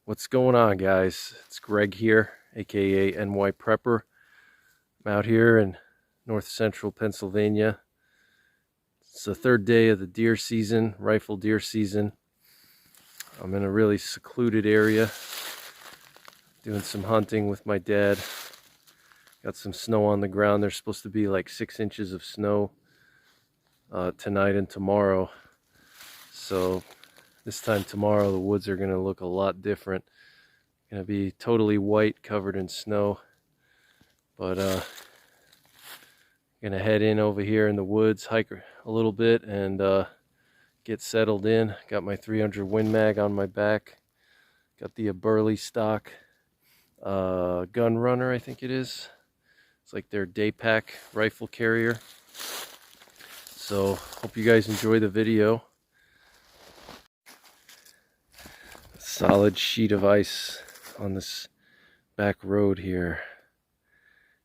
What's going on, guys? It's Greg here, aka NYPrepper. I'm out here in north central Pennsylvania. It's the third day of the deer season, rifle deer season. I'm in a really secluded area doing some hunting with my dad. Got some snow on the ground. There's supposed to be like 6 inches of snow tonight and tomorrow. So this time tomorrow the woods are going to look a lot different. Going to be totally white, covered in snow. But going to head in over here in the woods, hike a little bit, and get settled in. Got my 300 Win Mag on my back. Got the Burley stock GUNNR, I think it is. It's like their day pack rifle carrier. So hope you guys enjoy the video. Solid sheet of ice on this back road here.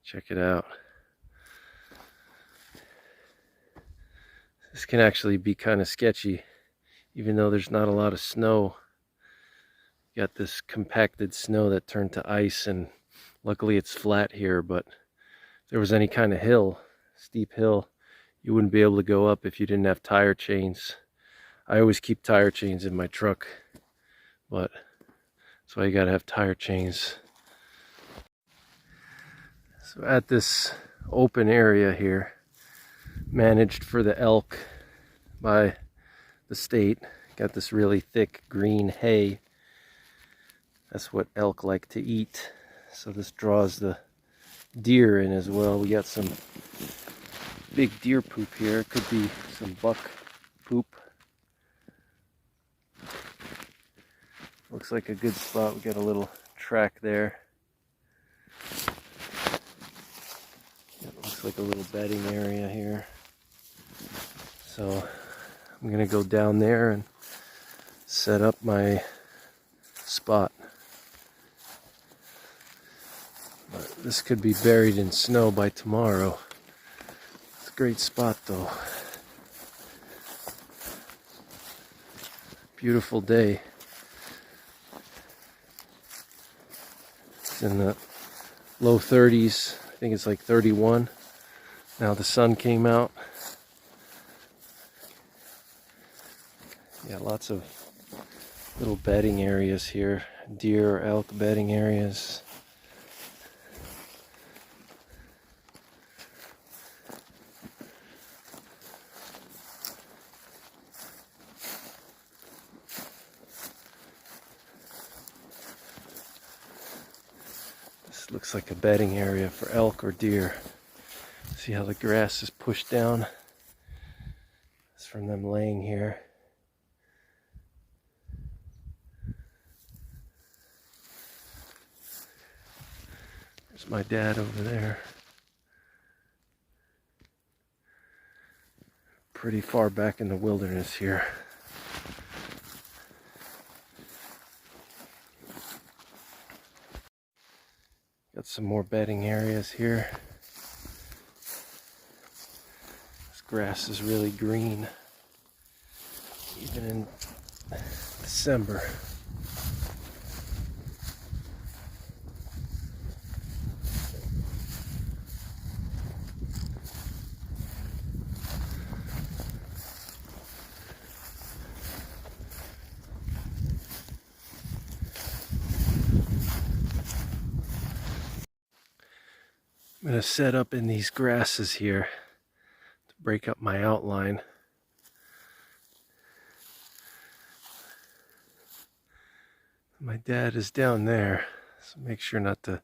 Check it out. This can actually be kind of sketchy, even though there's not a lot of snow. You got this compacted snow that turned to ice, and luckily it's flat here, but if there was any kind of hill, steep hill, you wouldn't be able to go up if you didn't have tire chains. I always keep tire chains in my truck, but that's why you gotta have tire chains. So at this open area here, managed for the elk by the state, got this really thick green hay. That's what elk like to eat. So this draws the deer in as well. We got some big deer poop here. It could be some buck poop. Looks like a good spot. We got a little track there. It looks like a little bedding area here. So I'm gonna go down there and set up my spot. But this could be buried in snow by tomorrow. It's a great spot though. Beautiful day. It's in the low 30s. I think it's like 31. Now the sun came out. Yeah, lots of little bedding areas here. Deer or elk bedding areas. This looks like a bedding area for elk or deer. See how the grass is pushed down? It's from them laying here. There's my dad over there. Pretty far back in the wilderness here. Got some more bedding areas here. This grass is really green, even in December. I'm going to set up in these grasses here to break up my outline. My dad is down there, so make sure not to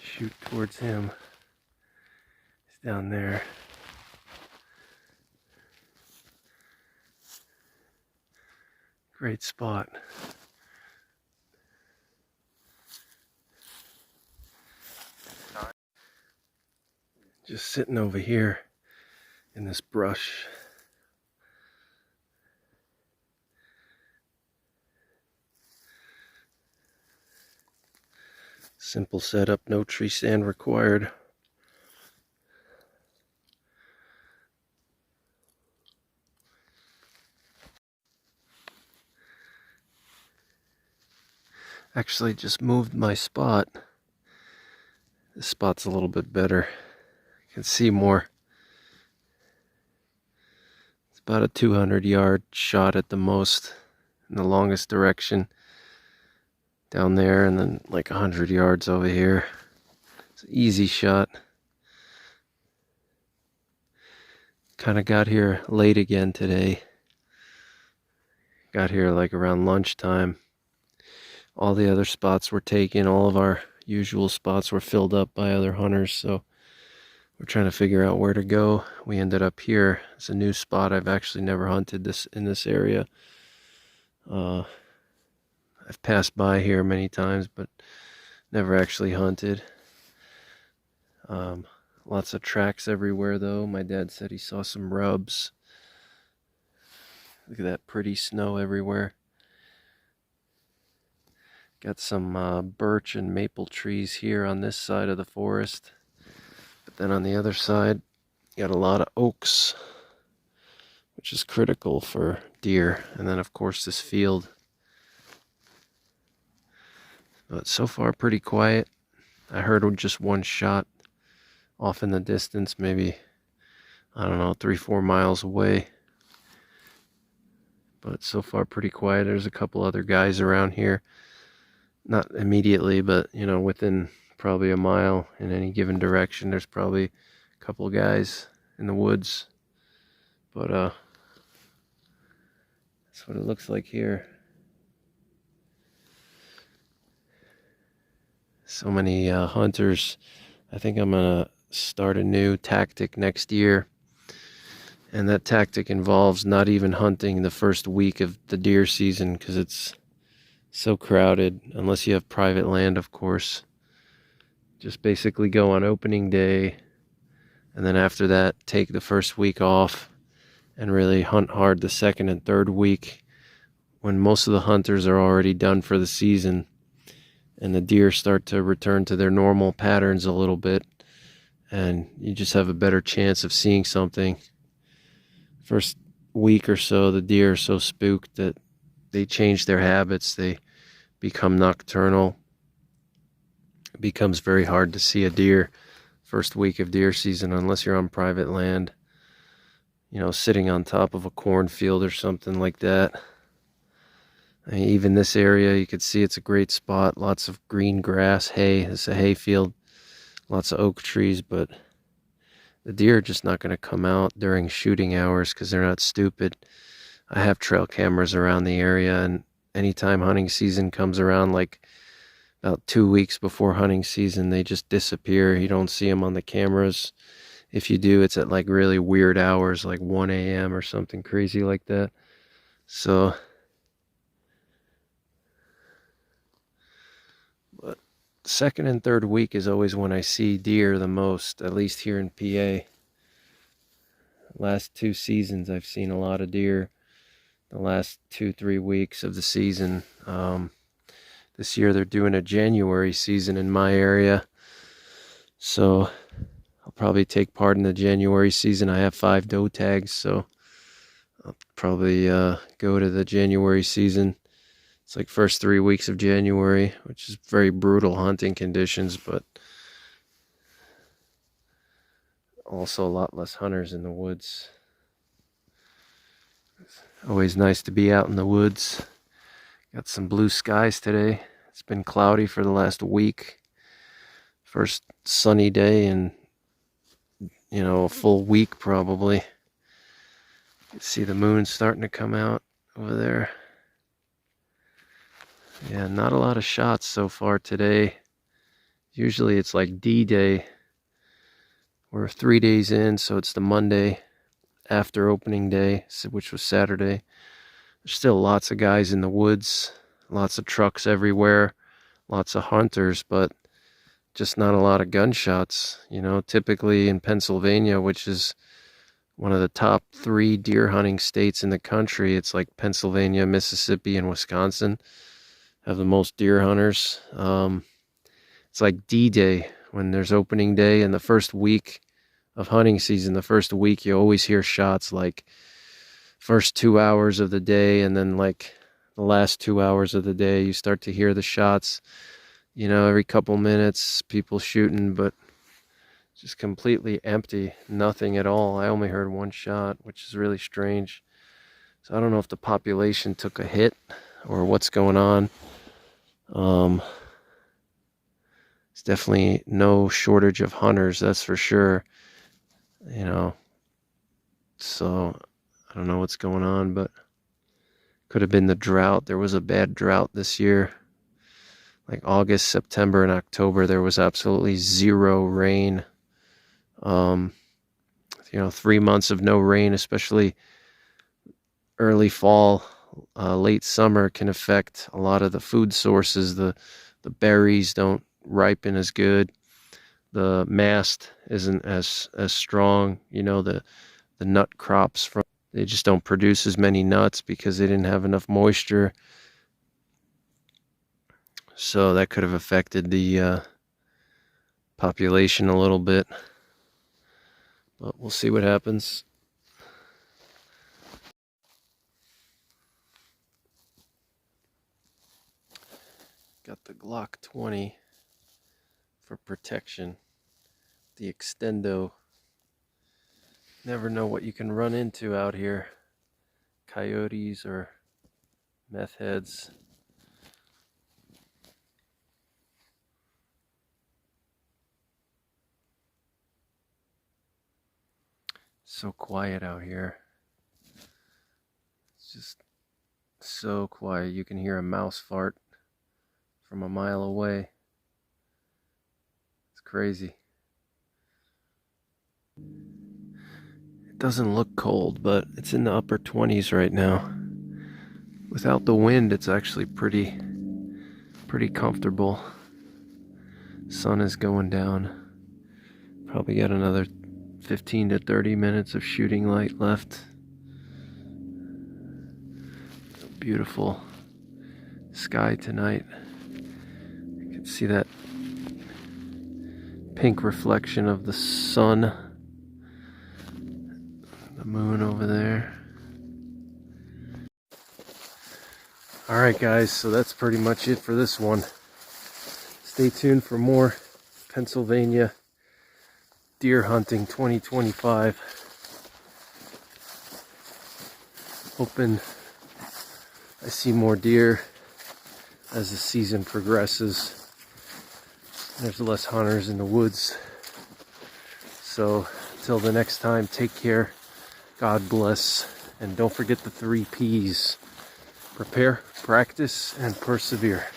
shoot towards him. He's down there. Great spot. Just sitting over here in this brush. Simple setup, no tree stand required. Actually just moved my spot. This spot's a little bit better. You can see more. It's about a 200-yard shot at the most in the longest direction down there, and then like 100 yards over here. It's an easy shot. Kind of got here late again today. Got here like around lunchtime. All the other spots were taken. All of our usual spots were filled up by other hunters, so we're trying to figure out where to go. We ended up here. It's a new spot. I've actually never hunted this in this area. I've passed by here many times, but never actually hunted. Lots of tracks everywhere though. My dad said he saw some rubs. Look at that pretty snow everywhere. Got some birch and maple trees here on this side of the forest. But then on the other side, got a lot of oaks, which is critical for deer. And then of course this field. But so far pretty quiet. I heard just one shot off in the distance, maybe, I don't know, 3-4 miles away. But so far pretty quiet. There's a couple other guys around here. Not immediately, but you know, within probably a mile in any given direction, there's probably a couple guys in the woods. But that's what it looks like here. So many hunters. I think I'm gonna start a new tactic next year, and that tactic involves not even hunting the first week of the deer season because it's so crowded, unless you have private land, of course. Just basically go on opening day, and then after that take the first week off and really hunt hard the second and third week when most of the hunters are already done for the season and the deer start to return to their normal patterns a little bit, and you just have a better chance of seeing something. First week or so, the deer are so spooked that they change their habits. They become nocturnal. It becomes very hard to see a deer first week of deer season unless you're on private land, you know, sitting on top of a cornfield or something like that. I mean, even this area, you can see it's a great spot. Lots of green grass, hay. It's a hay field. Lots of oak trees, but the deer are just not going to come out during shooting hours because they're not stupid. I have trail cameras around the area, and anytime hunting season comes around, like about 2 weeks before hunting season, they just disappear. You don't see them on the cameras. If you do, it's at like really weird hours, like 1 a.m. or something crazy like that. So, but second and third week is always when I see deer the most, at least here in PA. Last 2 seasons I've seen a lot of deer. The last 2-3 weeks of the season. This year they're doing a January season in my area, so I'll probably take part in the January season. I have 5 doe tags, so I'll probably go to the January season. It's like first 3 weeks of January, which is very brutal hunting conditions, but also a lot less hunters in the woods. It's always nice to be out in the woods. Got some blue skies today. It's been cloudy for the last week. First sunny day in, you know, a full week probably. You can see the moon starting to come out over there. Yeah, not a lot of shots so far today. Usually it's like D-Day. We're 3 days in, so it's the Monday after opening day, which was Saturday. There's still lots of guys in the woods, lots of trucks everywhere, lots of hunters, but just not a lot of gunshots. You know, typically in Pennsylvania, which is one of the top 3 deer hunting states in the country, it's like Pennsylvania, Mississippi, and Wisconsin have the most deer hunters. It's like D-Day when there's opening day, and the first week of hunting season, the first week, you always hear shots like first 2 hours of the day, and then like the last 2 hours of the day. You start to hear the shots, you know, every couple minutes, people shooting, but just completely empty, nothing at all. I only heard one shot, which is really strange. So I don't know if the population took a hit or what's going on. It's definitely no shortage of hunters, that's for sure. You know, so I don't know what's going on, but could have been the drought. There was a bad drought this year. Like August, September, and October, there was absolutely zero rain. You know, 3 months of no rain, especially early fall, late summer, can affect a lot of the food sources. The berries don't ripen as good. The mast isn't as strong. You know, the nut crops they just don't produce as many nuts because they didn't have enough moisture. So that could have affected the population a little bit. But we'll see what happens. Got the Glock 20 for protection. The extendo. Never know what you can run into out here. Coyotes or meth heads. So quiet out here. It's just so quiet. You can hear a mouse fart from a mile away. It's crazy. It doesn't look cold, but it's in the upper 20s right now. Without the wind, it's actually pretty comfortable. Sun is going down. Probably got another 15 to 30 minutes of shooting light left. Beautiful sky tonight. You can see that pink reflection of the sun. The moon over there. Alright guys, so that's pretty much it for this one. Stay tuned for more Pennsylvania deer hunting 2025. Hoping I see more deer as the season progresses. There's less hunters in the woods. So until the next time, take care, God bless, and don't forget the 3 P's. Prepare, practice, and persevere.